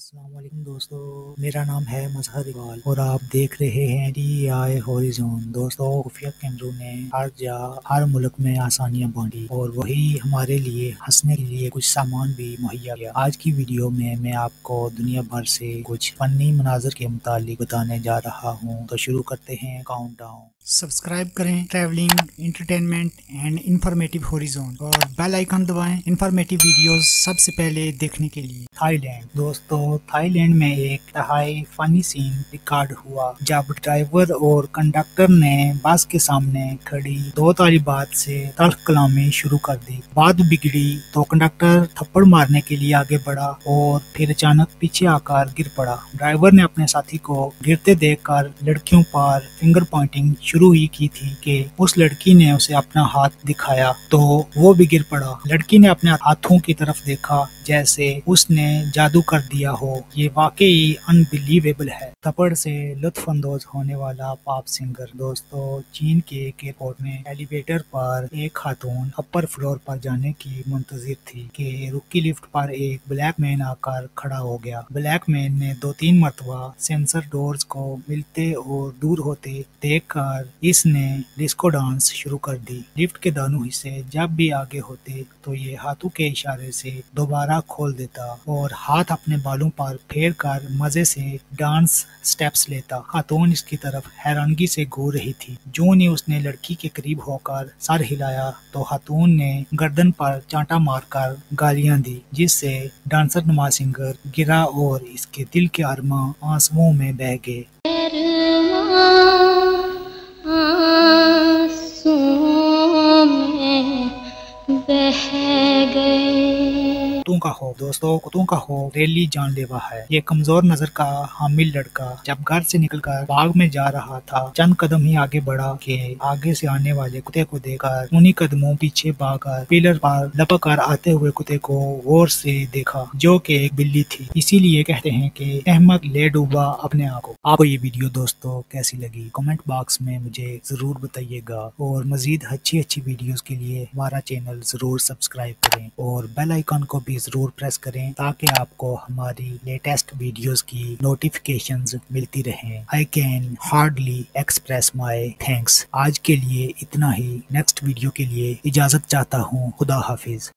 السلام علیکم دوستو، میرا نام ہے مظہر اقبال اور آپ دیکھ رہے ہیں DI ہاریزون۔ دوستو، خفیہ کیمروں نے ہر ملک میں آسانیاں بانٹی اور وہی ہمارے لیے ہنسنے کے لیے کچھ سامان بھی مہیا کیا۔ آج کی ویڈیو میں آپ کو دنیا بھر سے کچھ فنی مناظر کے متعلق بتانے جا رہا ہوں، تو شروع کرتے ہیں کاؤنٹ ڈاؤن۔ سبسکرائب کریں travelling, entertainment and informative horizon اور بیل آئیکن دبائیں انفارمیٹو ویڈیوز سب سے پہلے دیکھنے کے لیے۔ Thailand. دوستو، تھائی لینڈ میں ایک انتہائی فنی سین ریکارڈ ہوا جب ڈرائیور اور کنڈکٹر نے بس کے سامنے کھڑی دو طالبات سے تلخ کلامی شروع کر دی۔ بات بگڑی تو کنڈکٹر تھپڑ مارنے کے لیے آگے بڑھا اور پھر اچانک پیچھے آ کر گر پڑا۔ ڈرائیور نے اپنے ساتھی کو گرتے دیکھ کر لڑکیوں پر فنگر پوائنٹنگ شروع ہی کی تھی کہ اس لڑکی نے اسے اپنا ہاتھ دکھایا تو وہ بھی گر پڑا۔ لڑکی نے اپنے ہاتھوں کی طرف دیکھا جیسے اس نے جادو کر دیا ہو۔ یہ واقعی انبلیویبل ہے۔ تھپڑ سے لطف اندوز ہونے والا پاپ سنگر۔ دوستو، چین کے ایک ایئرپورٹ میں ایلیویٹر پر ایک خاتون اپر فلور پر جانے کی منتظر تھی کہ رکی لفٹ پر ایک بلیک مین آ کر کھڑا ہو گیا۔ بلیک مین نے 2-3 مرتبہ سینسر ڈورز کو ملتے اور دور ہوتے دیکھ کر اس نے ڈسکو ڈانس شروع کر دی۔ لفٹ کے دونوں حصے جب بھی آگے ہوتے تو یہ ہاتھوں کے اشارے سے دوبارہ کھول دیتا اور ہاتھ اپنے بالوں پر پھیر کر مزے سے ڈانس سٹیپس لیتا۔ خاتون اس کی طرف حیرانگی سے گور رہی تھی۔ جو ہی اس نے لڑکی کے قریب ہو کر سر ہلایا تو خاتون نے گردن پر چانٹا مار کر گالیاں دی، جس سے ڈانسر نما سنگر گرا اور اس کے دل کے ارماں آنسوؤں میں بہہ گئے۔ کتوں کا خوف۔ دوستو، کتوں کا خوف ریلی جان لیوا ہے۔ یہ کمزور نظر کا حامل لڑکا جب گھر سے نکل کر باغ میں جا رہا تھا، چند قدم ہی آگے بڑھا کہ آگے سے آنے والے کتے کو دیکھ کر انہی قدموں پیچھے بھاگ کر پلر پر لپک کر آتے ہوئے کتے کو غور سے دیکھا، جو کہ ایک بلی تھی۔ اسی لیے کہتے ہیں کہ احمق لے ڈوبا اپنے آپ کو۔ آپ کو یہ ویڈیو دوستو کیسی لگی؟ کمنٹ باکس میں مجھے ضرور بتائیے گا اور مزید اچھی ویڈیوز کے لیے ہمارا چینل ضرور سبسکرائب کریں اور بیل آئیکن کو بھی ضرور پریس کریں تاکہ آپ کو ہماری لیٹسٹ ویڈیوز کی نوٹیفیکیشنز ملتی رہیں۔ I can hardly express my thanks۔ آج کے لیے اتنا ہی۔ نیکسٹ ویڈیو کے لیے اجازت چاہتا ہوں۔ خدا حافظ۔